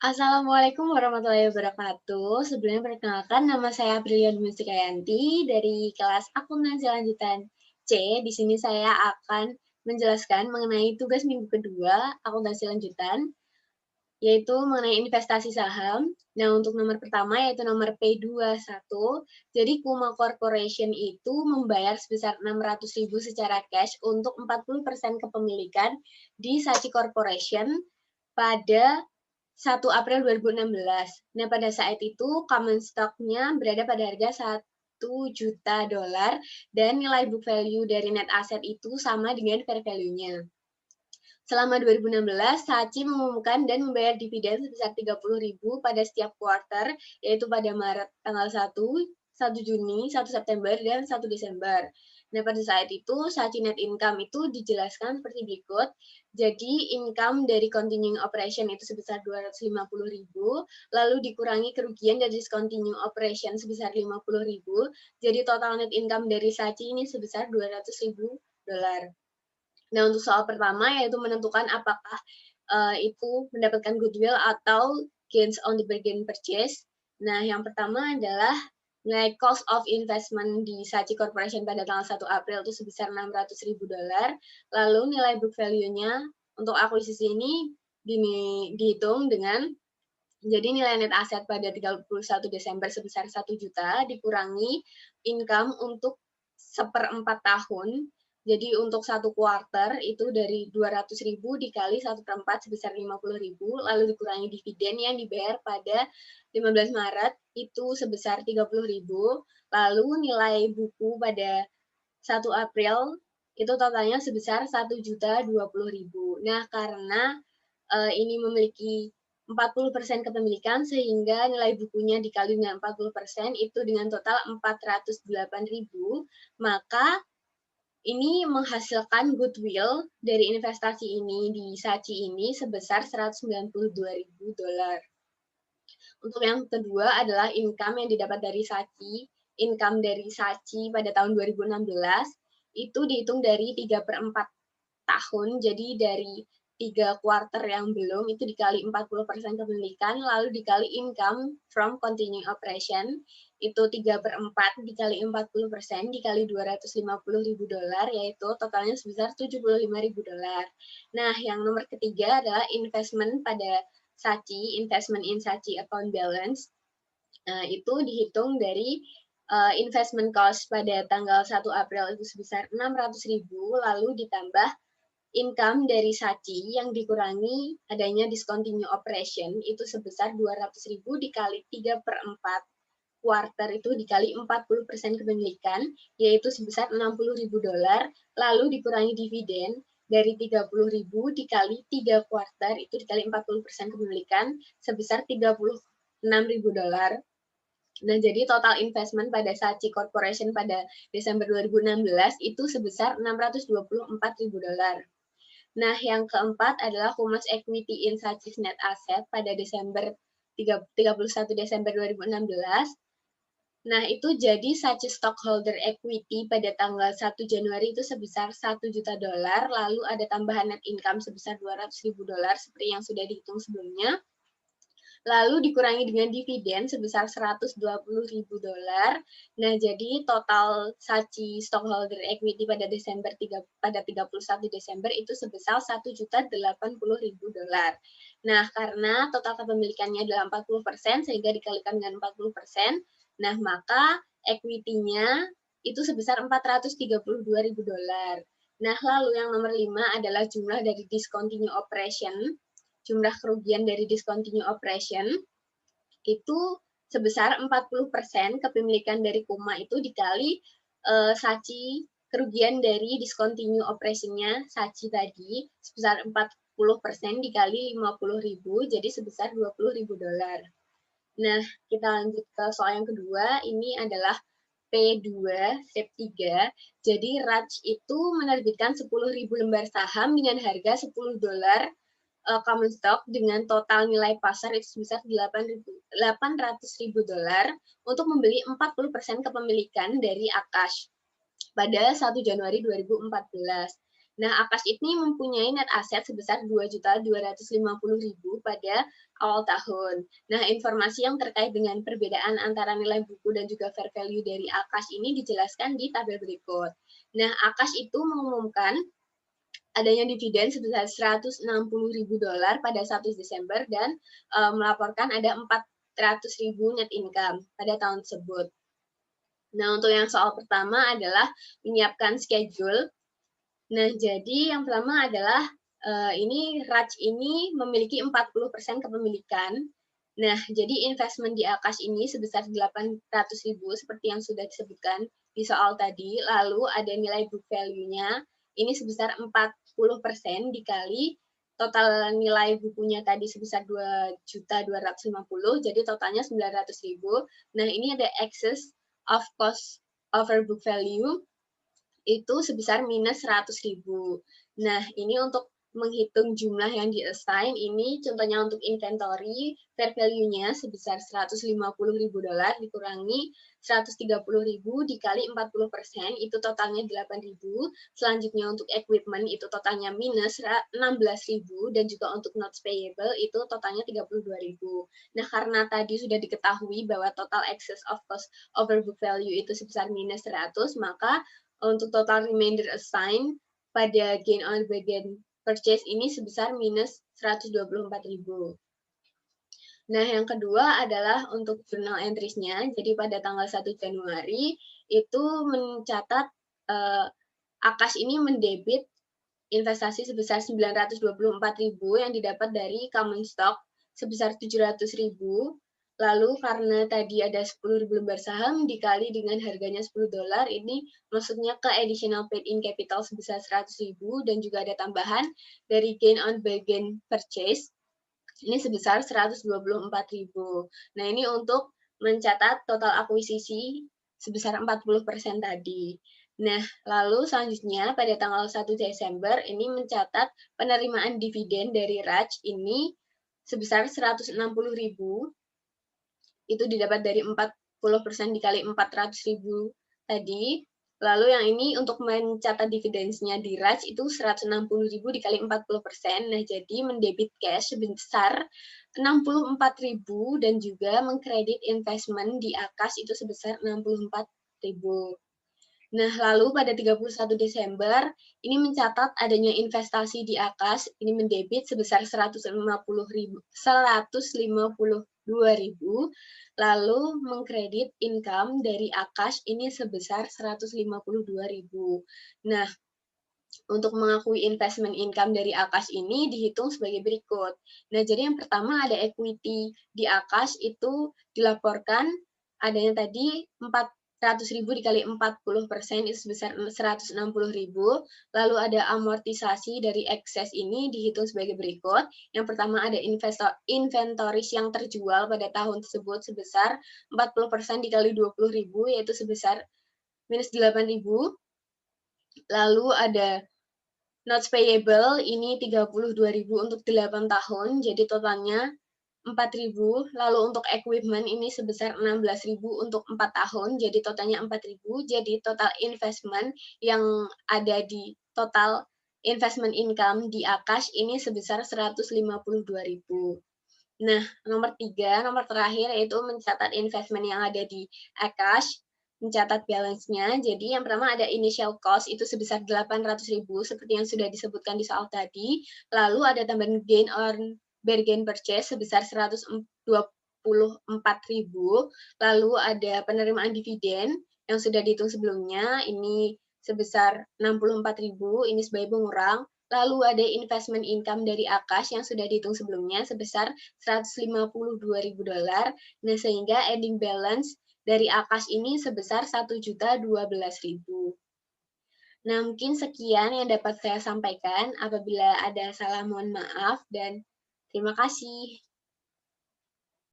Assalamualaikum warahmatullahi wabarakatuh. Sebelumnya perkenalkan nama saya Aprilia Dwi dari kelas Akuntansi Lanjutan C. Di sini saya akan menjelaskan mengenai tugas minggu kedua akuntansi lanjutan, yaitu mengenai investasi saham. Nah, untuk nomor pertama yaitu nomor P21. Jadi Kuma Corporation itu membayar sebesar 600.000 secara cash untuk 40% kepemilikan di Sachi Corporation pada 1 April 2016. Nah, pada saat itu common stock-nya berada pada harga $1 juta dan nilai book value dari net asset itu sama dengan fair value-nya. Selama 2016, Saatchi mengumumkan dan membayar dividen sebesar 30.000 pada setiap quarter, yaitu pada Maret tanggal 1 Juni, 1 September, dan 1 Desember. Nah, pada saat itu, Saatchi net income itu dijelaskan seperti berikut. Jadi, income dari continuing operation itu sebesar 250.000, lalu dikurangi kerugian dari discontinuing operation sebesar 50.000, jadi total net income dari Saatchi ini sebesar $200.000. Nah, untuk soal pertama yaitu menentukan apakah itu mendapatkan goodwill atau gains on the bargain purchase. Nah, yang pertama adalah nilai cost of investment di Saatchi Corporation pada tanggal 1 April itu sebesar $600.000. Lalu nilai book value-nya untuk akuisisi ini dihitung dengan jadi nilai net aset pada 31 Desember sebesar 1 juta dikurangi income untuk 1/4 tahun. Jadi untuk 1 kuarter itu dari 200.000 dikali 1/4 sebesar 50.000, lalu dikurangi dividen yang dibayar pada 15 Maret itu sebesar 30.000, lalu nilai buku pada 1 April itu totalnya sebesar 1.020.000. Nah, karena ini memiliki 40% kepemilikan sehingga nilai bukunya dikali dengan 40% itu dengan total 408.000, maka ini menghasilkan goodwill dari investasi ini di Saatchi ini sebesar $192.000. Untuk yang kedua adalah income yang didapat dari Saatchi. Income dari Saatchi pada tahun 2016 itu dihitung dari 3/4 tahun, jadi dari 3 kuarter yang belum itu dikali 40% kepemilikan, lalu dikali income from continuing operation, itu 3/4 dikali 40% dikali $250.000, yaitu totalnya sebesar $75.000. Nah, yang nomor ketiga adalah investment pada Saatchi, investment in Saatchi account balance. Itu dihitung dari investment cost pada tanggal 1 April itu sebesar 600.000, lalu ditambah income dari Saatchi yang dikurangi adanya discontinue operation itu sebesar 200.000 dikali 3/4 kuarter itu dikali 40% kepemilikan, yaitu sebesar $60.000, lalu dikurangi dividen dari 30.000 dikali 3 kuarter itu dikali 40% kepemilikan sebesar $36.000. Nah, jadi total investment pada Saatchi Corporation pada Desember 2016 itu sebesar $624.000. Nah, yang keempat adalah Humas Equity in Saatchi's Net Asset pada 31 Desember 2016. Nah, itu jadi Saatchi stockholder equity pada tanggal 1 Januari itu sebesar $1 juta, lalu ada tambahan net income sebesar $200.000 seperti yang sudah dihitung sebelumnya. Lalu dikurangi dengan dividen sebesar $120.000. Nah, jadi total Saatchi stockholder equity pada 31 Desember itu sebesar $1.080.000. Nah, karena total kepemilikannya adalah 40% sehingga dikalikan dengan 40%, nah maka equity-nya itu sebesar $432.000. Nah, lalu yang nomor 5 adalah jumlah dari discontinue operation. Jumlah kerugian dari discontinue operation itu sebesar 40% kepemilikan dari Kuma itu dikali Saatchi kerugian dari discontinue operation-nya Saatchi tadi sebesar 40% dikali 50.000 jadi sebesar $20.000. Nah, kita lanjut ke soal yang kedua. Ini adalah P2, step 3. Jadi, Raj itu menerbitkan 10.000 lembar saham dengan harga $10 common stock dengan total nilai pasar itu sebesar $800.000 untuk membeli 40% kepemilikan dari Akash pada 1 Januari 2014. Nah, Akash ini mempunyai net aset sebesar 2.250.000 pada awal tahun. Nah, informasi yang terkait dengan perbedaan antara nilai buku dan juga fair value dari Akash ini dijelaskan di tabel berikut. Nah, Akash itu mengumumkan adanya dividen sebesar $160.000 pada 1 Desember dan melaporkan ada 400.000 net income pada tahun tersebut. Nah, untuk yang soal pertama adalah menyiapkan schedule. Nah, jadi yang pertama adalah ini Raj ini memiliki 40% kepemilikan. Nah, jadi investment di Akash ini sebesar 800.000 seperti yang sudah disebutkan di soal tadi. Lalu ada nilai book value-nya ini sebesar 40% dikali total nilai bukunya tadi sebesar 2.250, jadi totalnya 900.000. Nah, ini ada excess of cost over book value itu sebesar minus 100.000. Nah, ini untuk menghitung jumlah yang di-assign, ini contohnya untuk inventory, fair value-nya sebesar $150.000 dikurangi 130.000 dikali 40%, itu totalnya 8.000. Selanjutnya untuk equipment, itu totalnya minus 16.000, dan juga untuk notes payable, itu totalnya 32.000. Nah, karena tadi sudah diketahui bahwa total excess of cost over book value itu sebesar minus 100, maka untuk total remainder assigned pada gain on bargain purchase ini sebesar minus 124.000. Nah, yang kedua adalah untuk journal entries-nya. Jadi pada tanggal 1 Januari itu mencatat Akash ini mendebit investasi sebesar 924.000 yang didapat dari common stock sebesar 700.000. Lalu karena tadi ada 10.000 lembar saham dikali dengan harganya $10, ini maksudnya ke additional paid in capital sebesar 100.000 dan juga ada tambahan dari gain on bargain purchase ini sebesar 124.000. Nah, ini untuk mencatat total akuisisi sebesar 40% tadi. Nah, lalu selanjutnya pada tanggal 1 Desember ini mencatat penerimaan dividen dari Raj ini sebesar 160.000. Itu didapat dari 40% dikali 400.000 tadi. Lalu yang ini untuk mencatat dividends-nya di Raj itu 160.000 dikali 40%. Nah, jadi mendebit cash sebesar 64.000 dan juga mengkredit investment di Akash itu sebesar 64.000. Nah, lalu pada 31 Desember ini mencatat adanya investasi di Akash ini mendebit sebesar 152.000, lalu mengkredit income dari Akash ini sebesar 152.000. Nah, untuk mengakui investment income dari Akash ini dihitung sebagai berikut. Nah, jadi yang pertama ada equity di Akash itu dilaporkan adanya tadi 400.000 dikali 40% itu sebesar 160.000. Lalu ada amortisasi dari excess ini dihitung sebagai berikut. Yang pertama ada inventories yang terjual pada tahun tersebut sebesar 40% dikali 20.000 yaitu sebesar minus 8.000. Lalu ada notes payable ini 32.000 untuk 8 tahun, jadi totalnya 4.000. Lalu untuk equipment ini sebesar 16.000 untuk 4 tahun, jadi totalnya 4.000. Jadi total investment yang ada di total investment income di Akash ini sebesar 152.000. Nah, nomor terakhir yaitu mencatat investment yang ada di Akash, mencatat balance-nya. Jadi yang pertama ada initial cost itu sebesar 800.000 seperti yang sudah disebutkan di soal tadi. Lalu ada tambahan gain on bargain purchase sebesar 124.000. Lalu ada penerimaan dividen yang sudah dihitung sebelumnya ini sebesar 64.000 ini sebagai pengurang. Lalu ada investment income dari Akash yang sudah dihitung sebelumnya sebesar $152.000. Nah, sehingga ending balance dari Akash ini sebesar 1.012.000. Nah, mungkin sekian yang dapat saya sampaikan. Apabila ada salah, mohon maaf dan terima kasih.